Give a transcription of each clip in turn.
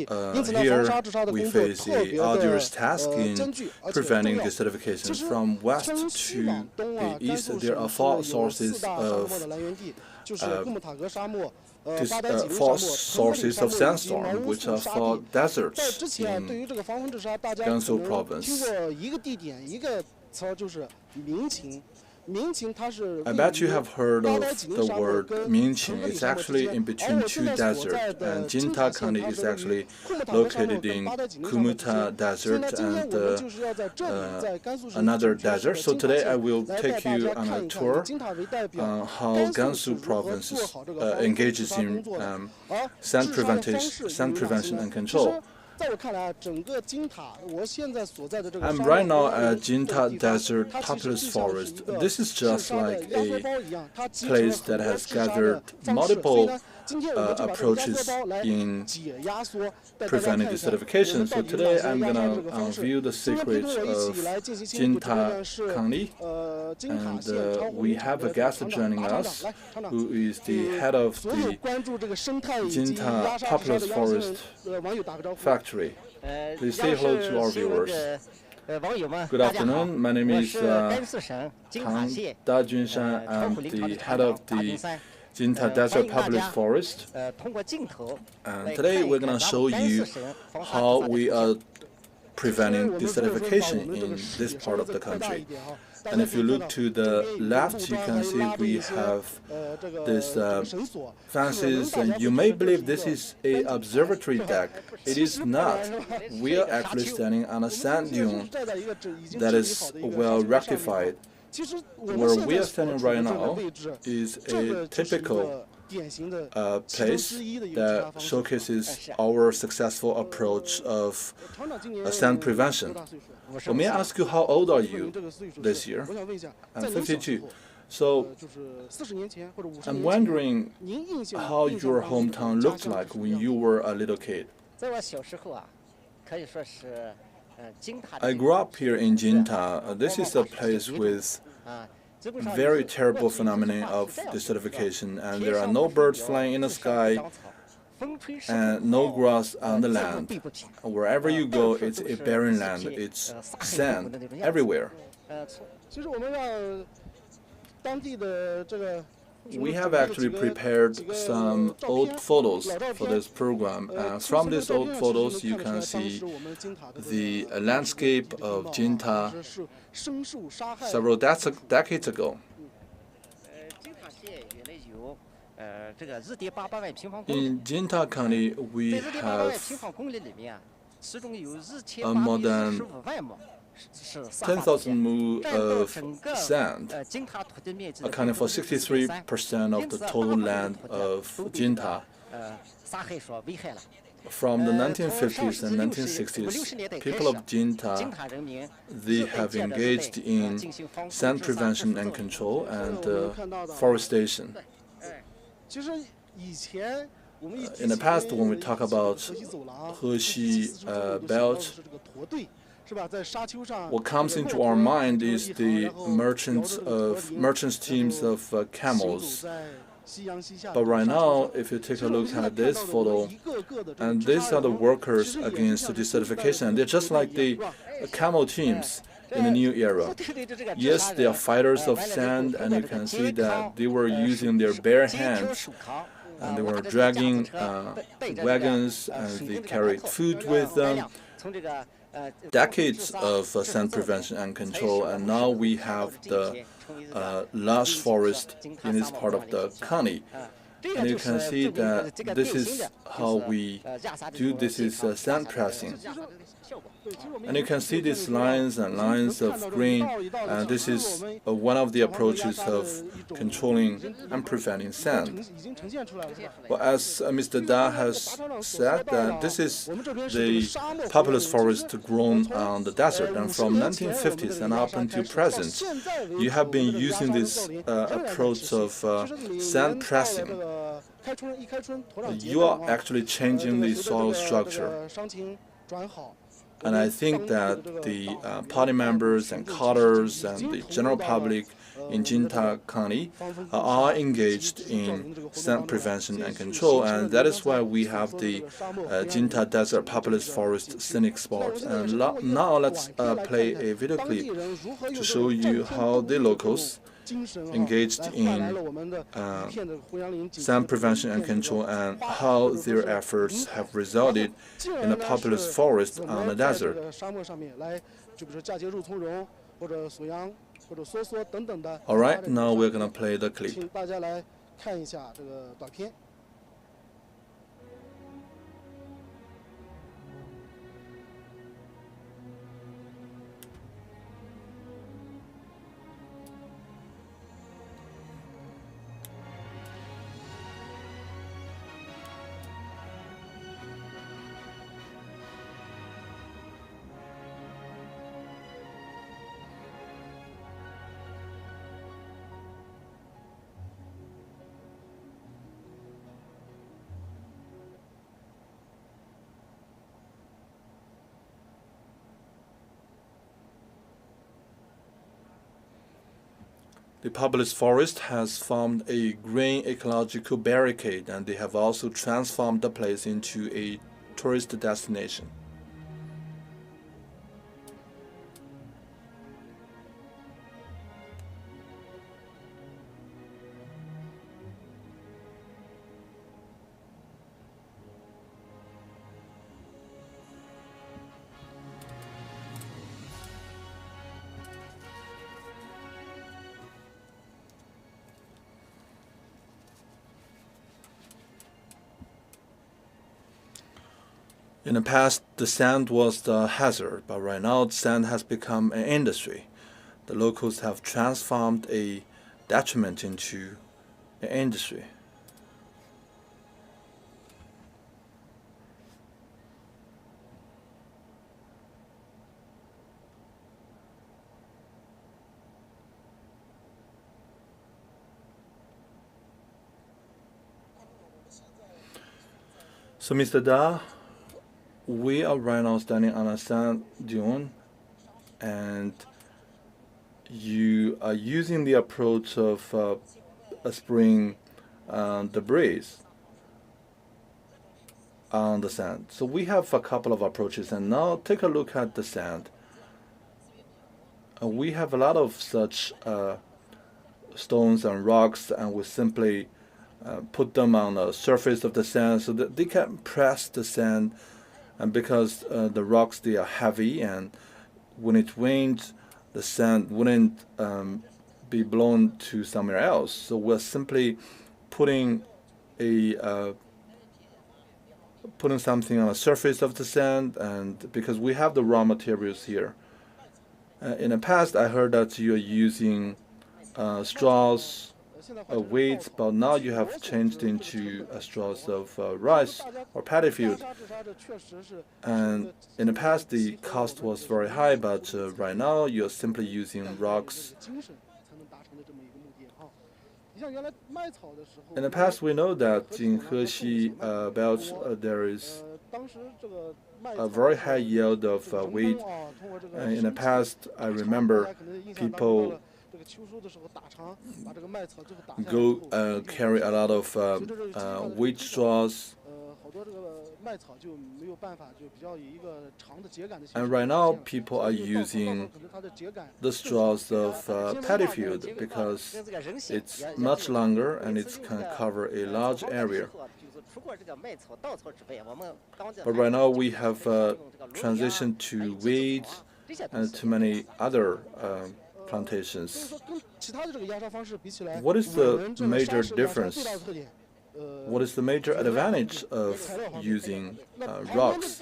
here we face a arduous task in preventing desertification. From west to the east, there are four sources of sandstorm, which are four deserts in Gansu province. I bet you have heard of the word Minqing. It's actually in between two deserts, and Jinta County is actually located in Combat Desert and another desert. So today I will take you on a tour on how Gansu province engages in sand prevention and control. I'm right now at Jinta Desert Populus Forest. This is just like a place that has gathered multiple approaches in preventing desertification. So today I'm going to unveil the secrets of Jinta County, and we have a guest joining us who is the head of the Jinta Populus Forest factory. Please say hello to our viewers. Good afternoon. My name is Tang Dajunshan. I'm the head of the Jinta Desert Populus Forest. And today we're going to show you how we are preventing desertification in this part of the country. And if you look to the left, you can see we have these fences, and you may believe this is an observatory deck. It is not. We are actually standing on a sand dune that is well rectified. Where we are standing right now is a typical place that showcases our successful approach of sand prevention. So may I ask you, how old are you this year? I'm 52. So I'm wondering how your hometown looked like when you were a little kid. I grew up here in Jinta. This is a place with very terrible phenomenon of desertification, and there are no birds flying in the sky and no grass on the land. Wherever you go, it's a barren land. It's sand everywhere. We have actually prepared some old photos for this program. From these old photos, you can see the landscape of Jinta several decades ago. In Jinta County, we have more than 10,000 mu of sand, accounting for 63% of the total land of Jinta. From the 1950s and 1960s, people of Jinta, they have engaged in sand prevention and control and forestation. In the past, when we talk about Hexi belt, what comes into our mind is the merchants teams of camels. But right now, if you take a look at this photo, and these are the workers against desertification, and they're just like the camel teams in the new era. Yes, they are fighters of sand, and you can see that they were using their bare hands, and they were dragging wagons, and they carried food with them. Decades of sand prevention and control, and now we have the lush forest in this part of the county. And you can see that this is how we do this is sand pressing. And you can see these lines and lines of green, and this is one of the approaches of controlling and preventing sand. Well, as Mr. Da has said, that this is the populous forest grown on the desert, and from 1950s and up until present, you have been using this approach of sand pressing. You are actually changing the soil structure. And I think that the party members and cutters and the general public in Jinta County are engaged in sand prevention and control, and that is why we have the Jinta Desert Populus Forest Scenic spot. And now let's play a video clip to show you how the locals engaged in sand prevention and control and how their efforts have resulted in a populous forest on the desert. Alright, now we're going to play the clip. The Populus forest has formed a green ecological barricade, and they have also transformed the place into a tourist destination. In the past, the sand was the hazard, but right now, sand has become an industry. The locals have transformed a detriment into an industry. So, Mr. Da, we are right now standing on a sand dune, and you are using the approach of a spring debris on the sand. So we have a couple of approaches, and now take a look at the sand. We have a lot of such stones and rocks, and we simply put them on the surface of the sand so that they can press the sand. And because the rocks, they are heavy, and when it rains, the sand wouldn't be blown to somewhere else. So we're simply putting something on the surface of the sand, and because we have the raw materials here. In the past, I heard that you're using straws, weights, but now you have changed into straws of rice or paddy field. And in the past, the cost was very high, but right now you're simply using rocks. In the past, we know that in Heshi belt there is a very high yield of wheat. In the past, I remember people go carry a lot of wheat straws. And right now, people are using the straws of paddy field because it's much longer and it can cover a large area. But right now, we have transitioned to wheat and to many other plantations. What is the major difference? What is the major advantage of using rocks?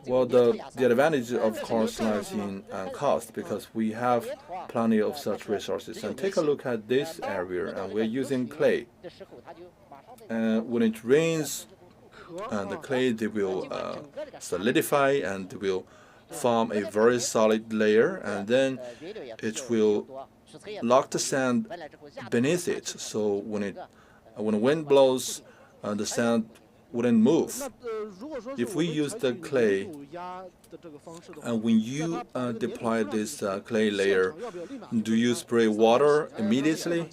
Well, the advantage, of course, lies in cost, because we have plenty of such resources. And take a look at this area, and we're using clay. And when it rains, the clay, they will solidify and they will form a very solid layer, and then it will lock the sand beneath it. So when the wind blows, the sand wouldn't move. If we use the clay, and when you deploy this clay layer, do you spray water immediately?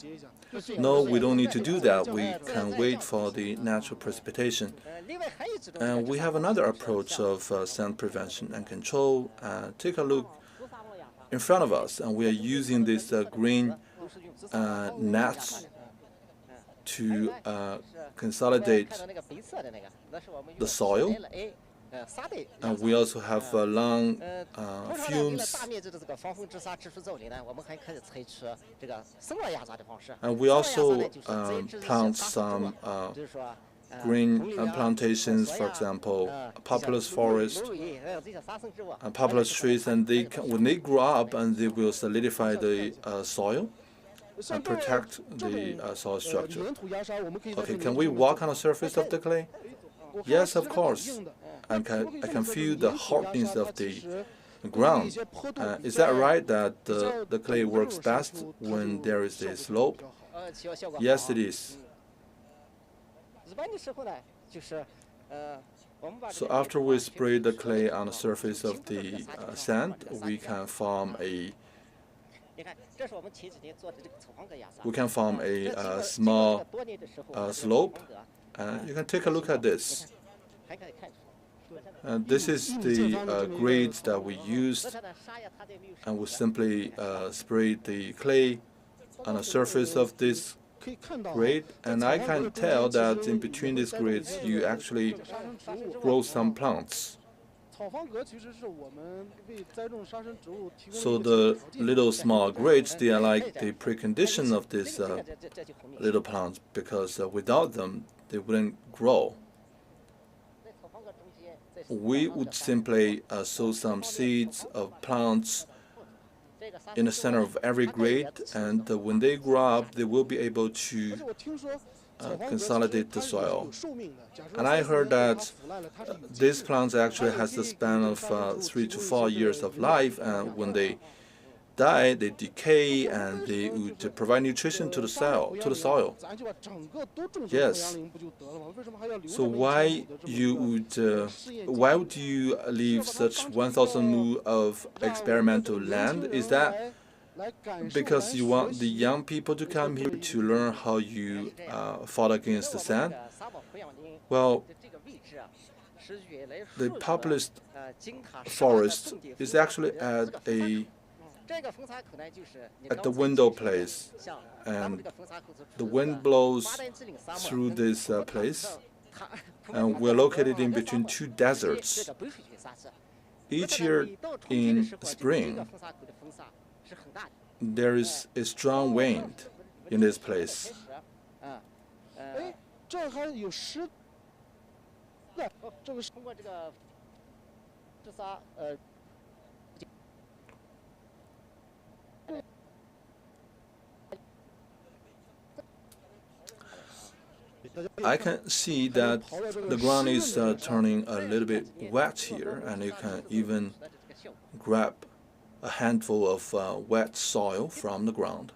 No, we don't need to do that. We can wait for the natural precipitation. And we have another approach of sand prevention and control. Take a look in front of us, and we are using these green nets to consolidate the soil. And we also have long fumes. And we also plant some green plantations, for example, Populus forest, Populus trees, and when they grow up, and they will solidify the soil and protect the soil structure. Okay, can we walk on the surface of the clay? Yes, of course. I can feel the hardness of the ground. Is that right that the clay works best when there is a slope? Yes, it is. So after we spray the clay on the surface of the sand, we can form a small slope. You can take a look at this. This is the grades that we used, and we simply spray the clay on the surface of this grade, and I can tell that in between these grades you actually grow some plants. So the little small grades, they are like the precondition of these little plants, because without them they wouldn't grow. We would simply sow some seeds of plants in the center of every grade, and when they grow up, they will be able to consolidate the soil. And I heard that these plants actually has the span of 3 to 4 years of life, and when they die, they decay, and they would provide nutrition to the soil. Yes. So why would you leave such 1,000 mu of experimental land? Is that because you want the young people to come here to learn how you fought against the sand? Well, the Populus forest is actually at the window place, and the wind blows through this place, and we're located in between two deserts. Each year in spring, there is a strong wind in this place. I can see that the ground is turning a little bit wet here, and you can even grab a handful of wet soil from the ground.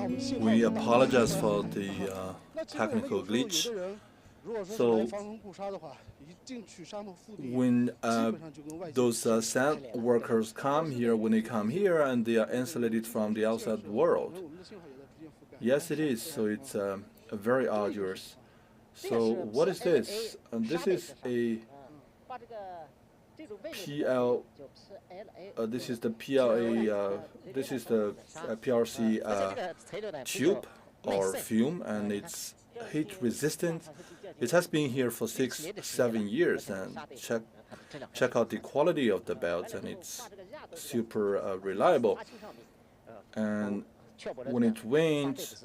We apologize for the technical glitch. So when those sand workers come here, when they come here and they are insulated from the outside world, yes, it is. So it's very arduous. So what is this? This is a PL. This is the PLA. This is the PRC tube or film, and it's heat resistant. It has been here for 6-7 years, and check out the quality of the belts, and it's super reliable. And when it rains,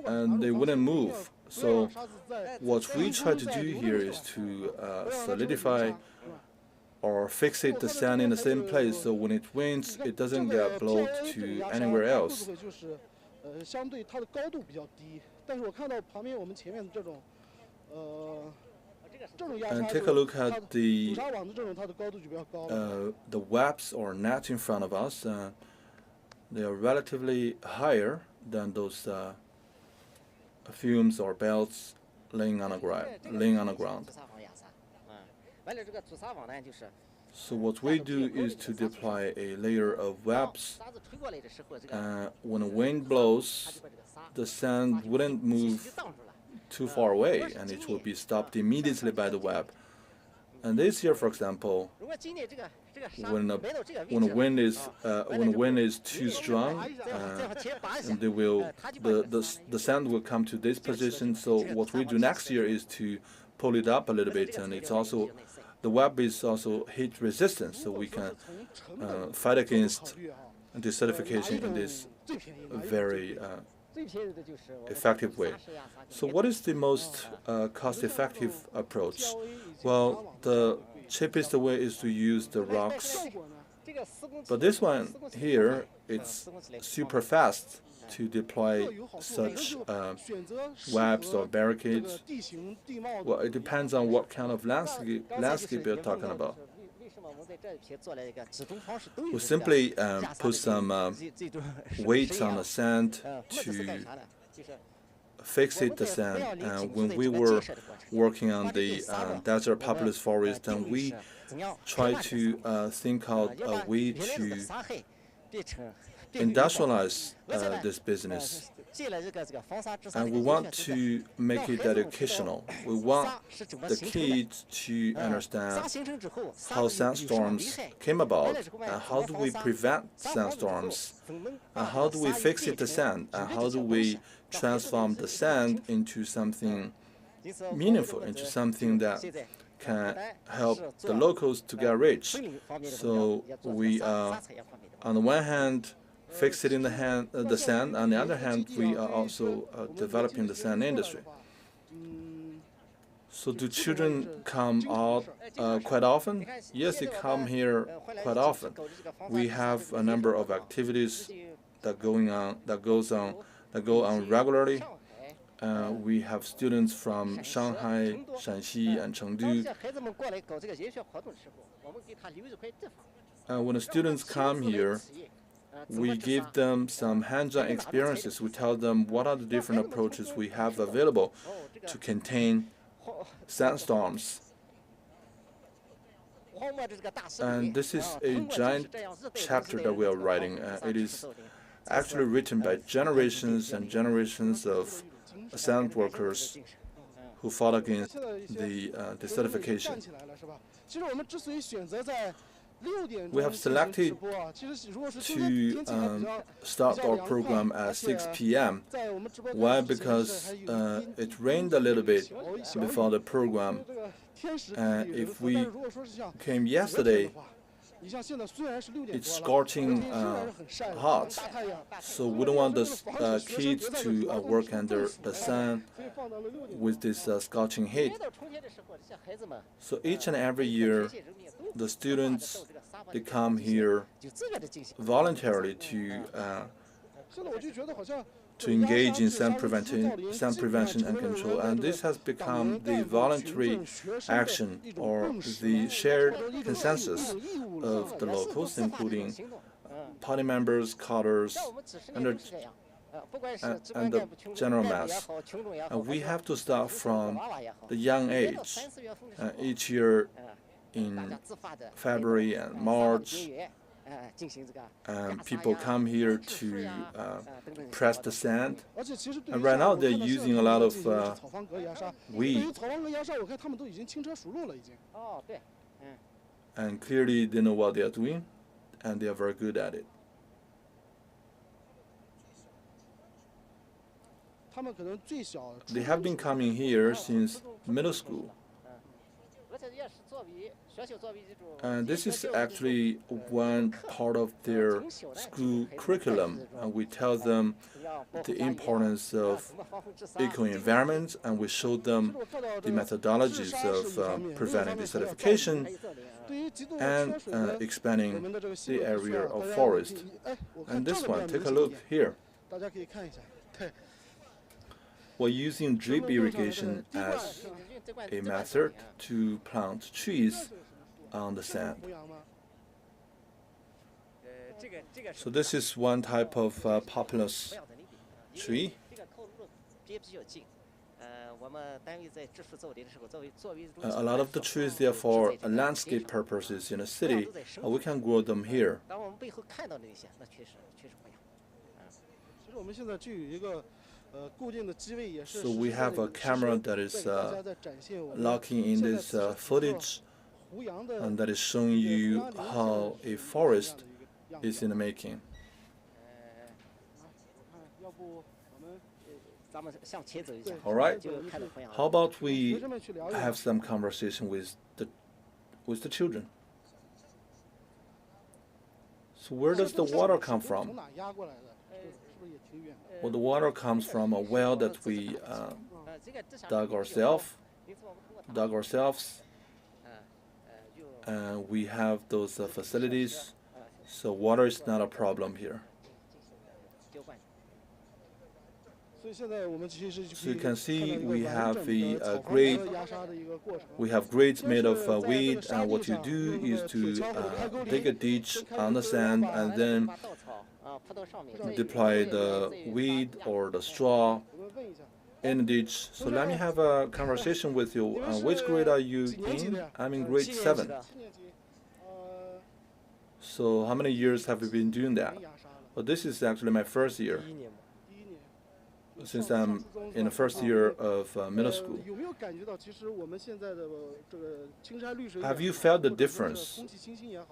and they wouldn't move. So what we try to do here is to solidify or fixate the sand in the same place, so when it rains, it doesn't get blown to anywhere else. And take a look at the webs or nets in front of us. They are relatively higher than those fumes or belts laying on the ground. So what we do is to deploy a layer of webs. When the wind blows, the sand wouldn't move too far away, and it will be stopped immediately by the web. And this year, for example, when the wind is too strong, and the sand will come to this position. So what we do next year is to pull it up a little bit, and it's also the web is also heat resistant, so we can fight against desertification in this very effective way. So what is the most cost-effective approach? Well, the cheapest way is to use the rocks. But this one here, it's super fast to deploy such webs or barricades. Well, it depends on what kind of landscape you're talking about. We simply put some weights on the sand to fixate the sand. When we were working on the desert populus forest, and we tried to think out a way to industrialize this business, and we want to make it educational. We want the kids to understand how sandstorms came about, and how do we prevent sandstorms, and how do we fix it the sand, and how do we transform the sand into something meaningful, into something that can help the locals to get rich. So we are, on the one hand, fixating the sand. On the other hand, we are also developing the sand industry. So do children come out quite often? Yes, they come here quite often. We have a number of activities that go on regularly. We have students from Shanghai, Shanxi, and Chengdu. When the students come here, we give them some hands-on experiences. We tell them what are the different approaches we have available to contain sandstorms. And this is a giant chapter that we are writing. It is actually written by generations and generations of sand workers who fought against the desertification. We have selected to start our program at 6 p.m. Why? Because it rained a little bit before the program. If we came yesterday, it's scorching hot, so we don't want the kids to work under the sun with this scorching heat. So each and every year, the students, they come here voluntarily to engage in sand prevention and control, and this has become the voluntary action or the shared consensus of the locals, including party members, cadres, and the general mass. We have to start from the young age. Each year in February and March, people come here to press the sand. And right now they're using a lot of weed. And clearly they know what they are doing, and they are very good at it. They have been coming here since middle school. And this is actually one part of their school curriculum. And we tell them the importance of eco-environment, and we show them the methodologies of preventing desertification and expanding the area of forest. And this one, take a look here. We're using drip irrigation as a method to plant trees on the sand. So this is one type of Populus tree. A lot of the trees there for landscape purposes in a city, we can grow them here. So we have a camera that is locking in this footage, and that is showing you how a forest is in the making. All right. How about we have some conversation with the children? So where does the water come from? Well, the water comes from a well that we dug ourselves. And we have those facilities, so water is not a problem here. So you can see we have grates made of weed, and what you do is to dig a ditch on the sand and then deploy the weed or the straw in the ditch. So let me have a conversation with you. Which grade are you in? I'm in grade 7. So how many years have you been doing that? Well, this is actually my first year, since I'm in the first year of middle school. Have you felt the difference?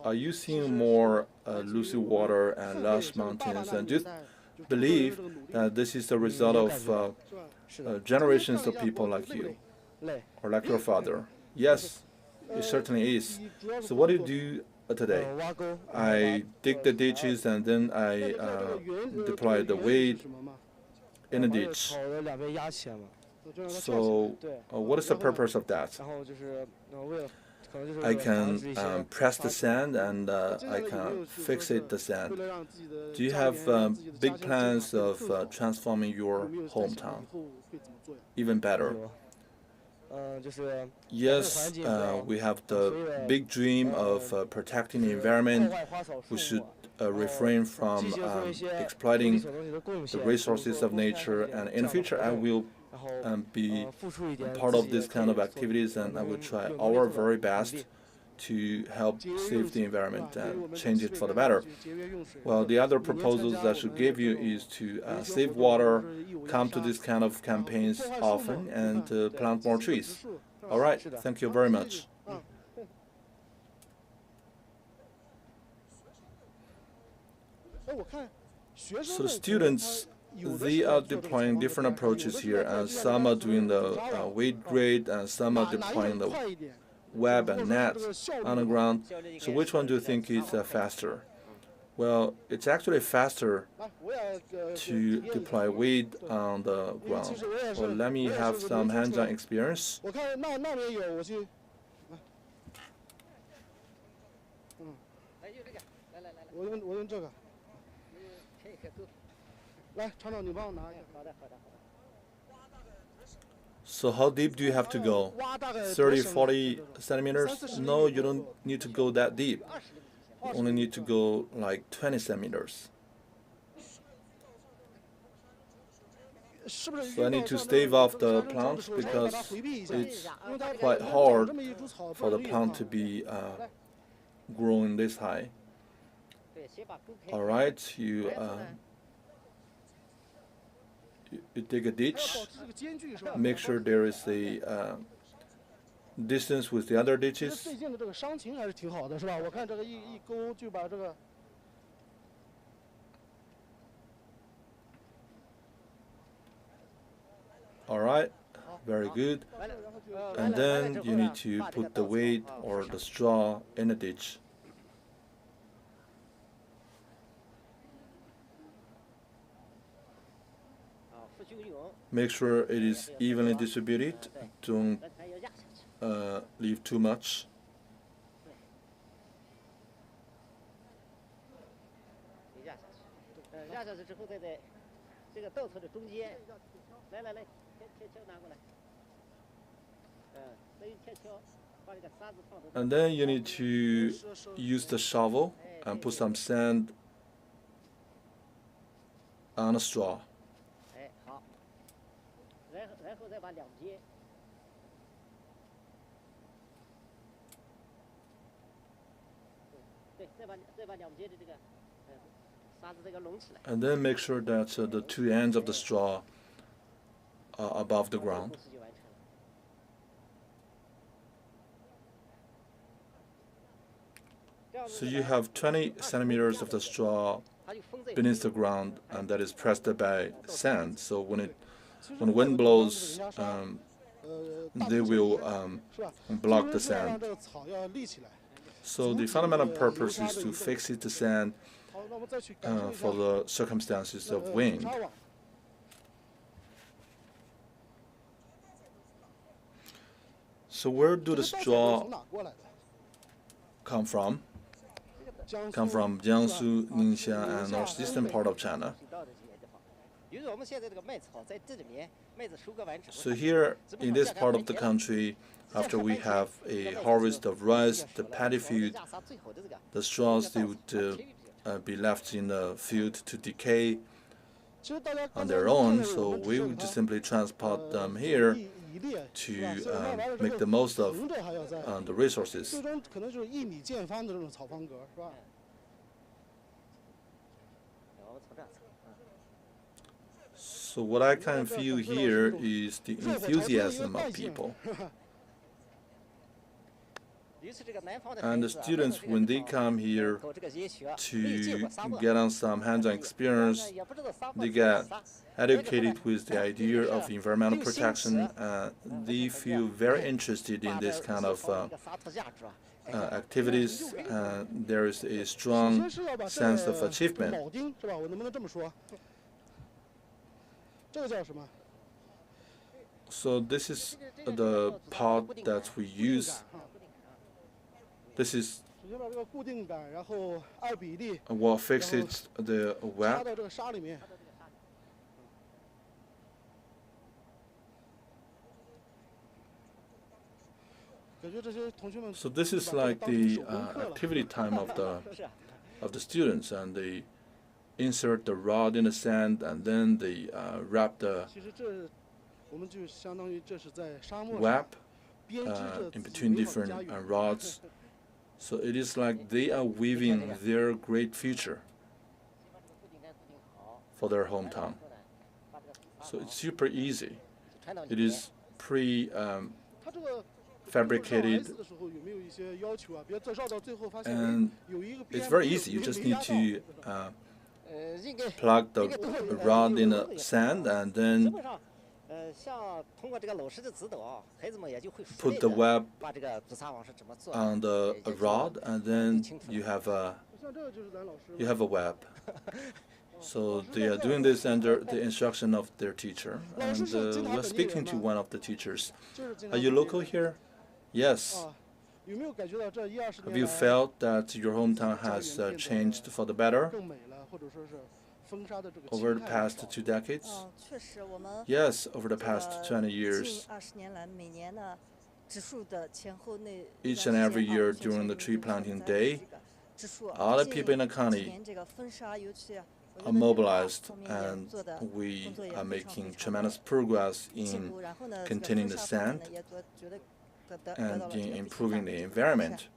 Are you seeing more lucid water and lush mountains? And do you believe that this is the result of generations of people like you, or like your father? Yes, it certainly is. So what do you do today? I dig the ditches, and then I deploy the weed in a ditch. So what is the purpose of that? I can press the sand, and I can fixate the sand. Do you have big plans of transforming your hometown even better? Yes, we have the big dream of protecting the environment. We should refrain from exploiting the resources of nature, and in the future I will be part of this kind of activities, and I will try our very best to help save the environment and change it for the better. Well, the other proposals I should give you is to save water, come to this kind of campaigns often, and plant more trees. All right, thank you very much. So the students, they are deploying different approaches here, and some are doing the weed grade, and some are deploying the web and net on the ground. So which one do you think is faster? Well, it's actually faster to deploy weed on the ground. Well, let me have some hands-on experience. So how deep do you have to go? 30, 40 centimeters? No, you don't need to go that deep. You only need to go like 20 centimeters. So I need to stave off the plant because it's quite hard for the plant to be growing this high. All right, you dig a ditch. Make sure there is a distance with the other ditches. All right, very good. And then you need to put the weight or the straw in the ditch. Make sure it is evenly distributed. Don't leave too much. And then you need to use the shovel and put some sand on a straw. And then make sure that the two ends of the straw are above the ground. So you have 20 centimeters of the straw beneath the ground, and that is pressed by sand. So when the wind blows, they will block the sand. So the fundamental purpose is to fix it to sand for the circumstances of wind. So where do the straw come from? Come from Gansu, Ningxia, and northeastern part of China. So here in this part of the country, after we have a harvest of rice, the paddy field, the straws they would be left in the field to decay on their own. So we would just simply transport them here to make the most of the resources. So what I can feel here is the enthusiasm of people. And the students, when they come here to get on some hands-on experience, they get educated with the idea of environmental protection. They feel very interested in this kind of activities. There is a strong sense of achievement. So this is the pot that we use. This is what fixes the web. So this is like the activity time of the students, and they insert the rod in the sand, and then they wrap the web in between different rods. So it is like they are weaving their great future for their hometown. So it's super easy. It is pre-fabricated, and it's very easy. You just need to plug the rod in the sand, and then put the web on the rod, and then you have a web. So they are doing this under the instruction of their teacher, and we're speaking to one of the teachers. Are you local here? Yes. Have you felt that your hometown has changed for the better over the past 2 decades? Yes, over the past 20 years. Each and every year during the tree planting day, all the people in the county are mobilized, and we are making tremendous progress in containing the sand and in improving the environment.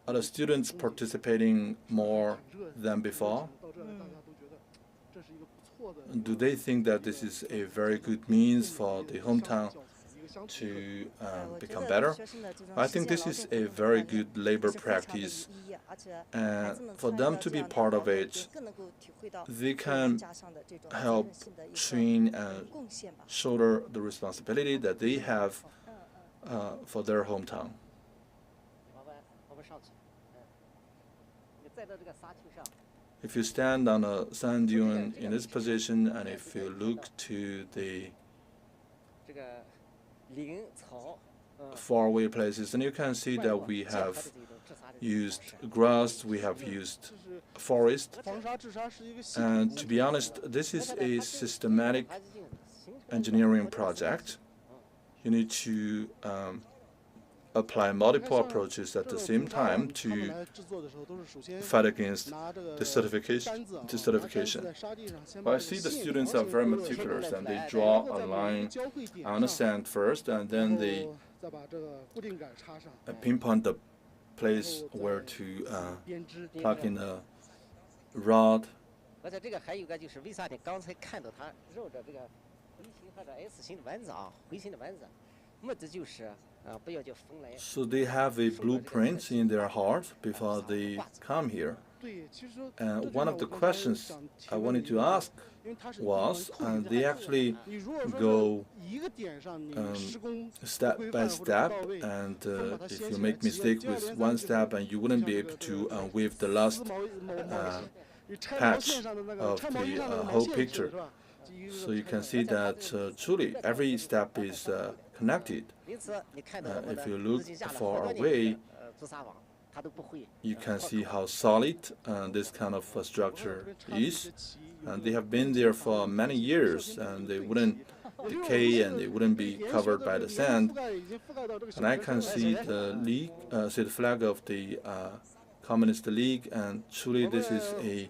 Are the students participating more than before? Do they think that this is a very good means for the hometown to become better? I think this is a very good labor practice, and for them to be part of it, they can help train and shoulder the responsibility that they have for their hometown. If you stand on a sand dune in this position, and if you look to the faraway places, then you can see that we have used grass, we have used forest. And to be honest, this is a systematic engineering project. You need to apply multiple approaches at the same time to fight against desertification. Well, I see the students are very meticulous, and they draw a line on the sand first, and then they pinpoint the place where to plug in a rod. So they have a blueprint in their heart before they come here. And one of the questions I wanted to ask was, they actually go step by step, and if you make mistake with one step, and you wouldn't be able to weave the last patch of the whole picture. So you can see that truly every step is connected. If you look far away, you can see how solid this kind of structure is. And they have been there for many years, and they wouldn't decay, and they wouldn't be covered by the sand. And I can see the league, see the flag of the Communist League, and truly this is a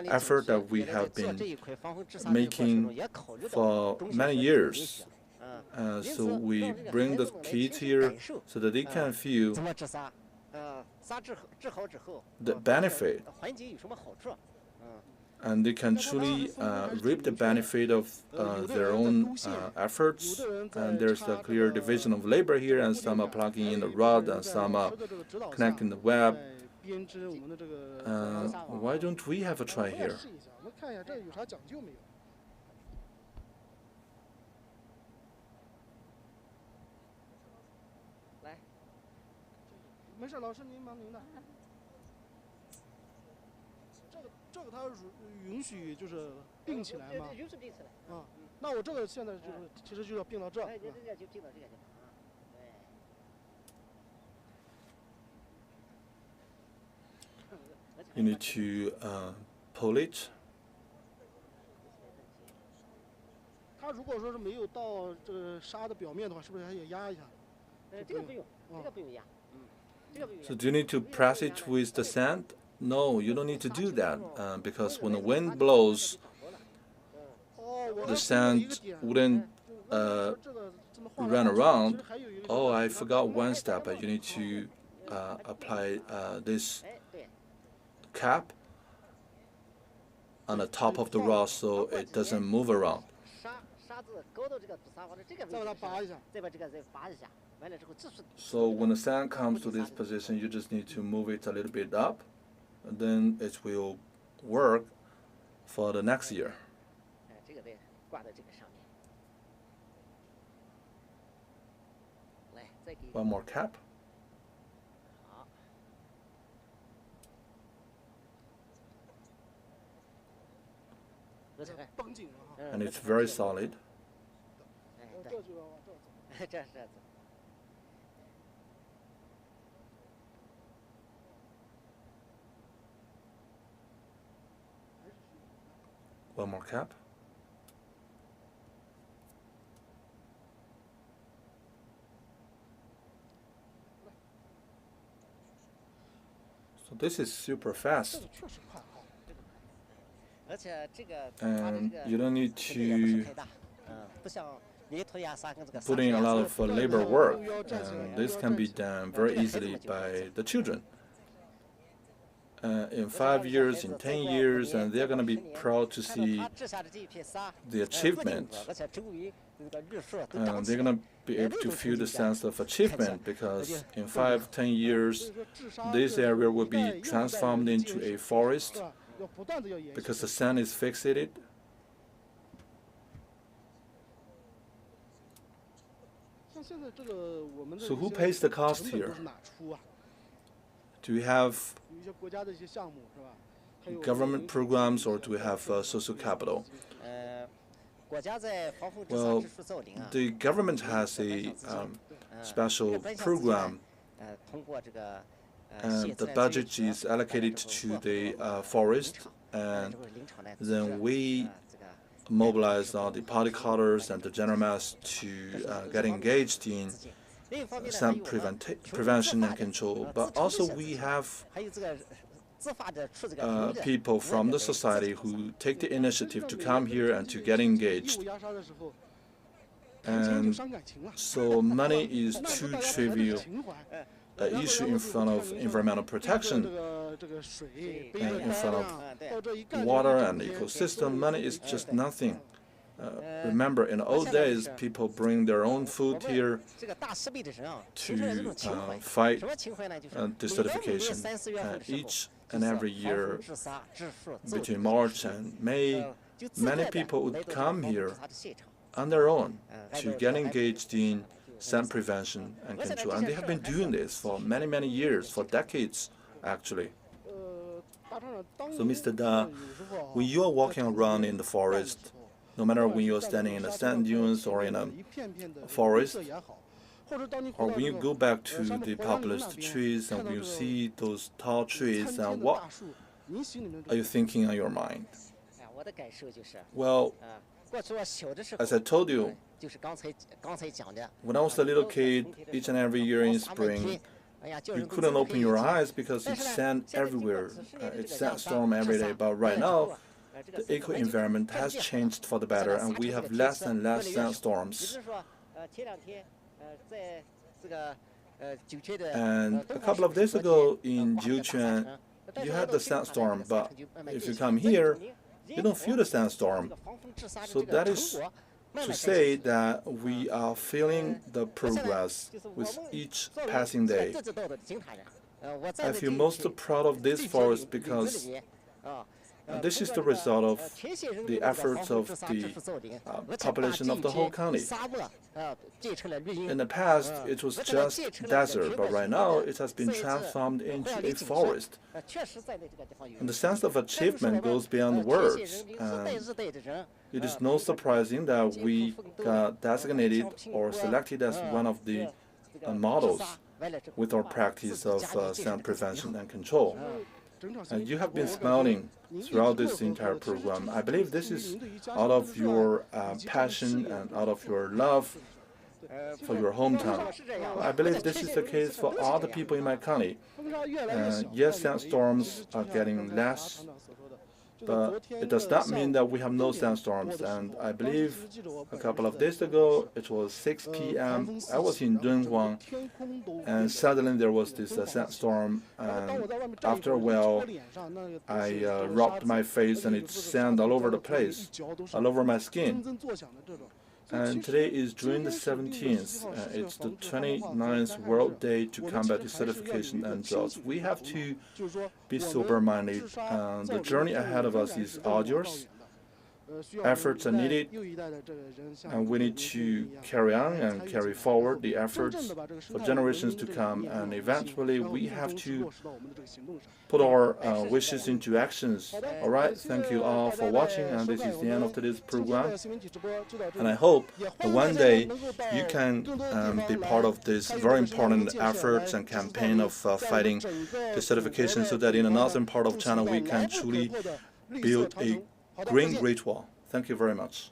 effort that we have been making for many years. So we bring the kids here so that they can feel the benefit, and they can truly reap the benefit of their own efforts. And there's a clear division of labor here, and some are plugging in the rod, and some are connecting the web. Why don't we have a try here? You need to pull it. So do you need to press it with the sand? No, you don't need to do that, because when the wind blows, the sand wouldn't run around. Oh, I forgot one step. You need to apply this cap on the top of the rod so it doesn't move around. So when the sand comes to this position, you just need to move it a little bit up, and then it will work for the next year. One more cap. And it's very solid. One more cap. this is super fast. And you don't need to put in a lot of labor work. And this can be done very easily by the children. In 5 years, in 10 years, and they're going to be proud to see the achievement. And they're going to be able to feel the sense of achievement because in 5, 10 years, this area will be transformed into a forest because the sun is fixated. So who pays the cost here? Do we have government programs or do we have social capital? Well, the government has a special program, and the budget is allocated to the forest, and then we mobilize all the party colors and the general mass to get engaged in some prevention and control. But also we have people from the society who take the initiative to come here and to get engaged. And so money is too trivial an issue in front of environmental protection, and in front of water and ecosystem. Money is just nothing. Remember, in the old days, people bring their own food here to fight desertification. Each and every year, between March and May, many people would come here on their own to get engaged in sand prevention and control. And they have been doing this for many, many years, for decades, actually. So, Mr. Da, when you are walking around in the forest, no matter when you are standing in the sand dunes or in a forest, or when you go back to the Populus trees and when you see those tall trees, and what are you thinking on your mind? Well, as I told you, when I was a little kid, each and every year in spring, you couldn't open your eyes because it's sand everywhere. It's sandstorm every day. But right now, the eco-environment has changed for the better, and we have less and less sandstorms. And a couple of days ago in Jiuquan, you had the sandstorm, but if you come here, you don't feel the sandstorm. So that is to say that we are feeling the progress with each passing day. I feel most proud of this forest because this is the result of the efforts of the population of the whole county. In the past, it was just desert, but right now it has been transformed into a forest. And the sense of achievement goes beyond words. It is no surprising that we got designated or selected as one of the models with our practice of sand prevention and control. And you have been smiling throughout this entire program. I believe this is out of your passion and out of your love for your hometown. I believe this is the case for all the people in my county. Yes, sandstorms are getting less, but it does not mean that we have no sandstorms. And I believe a couple of days ago, it was 6 p.m. I was in Dunhuang, and suddenly there was this sandstorm. And after a while, I rubbed my face, and it's sand all over the place, all over my skin. And today is June the 17th. It's the 29th World Day to Combat Desertification and Drought. We have to be sober-minded. The journey ahead of us is arduous. Efforts are needed, and we need to carry on and carry forward the efforts for generations to come. And eventually, we have to put our wishes into actions. All right, thank you all for watching, and this is the end of today's program. And I hope that one day you can be part of this very important efforts and campaign of fighting desertification, so that in the northern part of China we can truly build a green Great Wall. Thank you very much.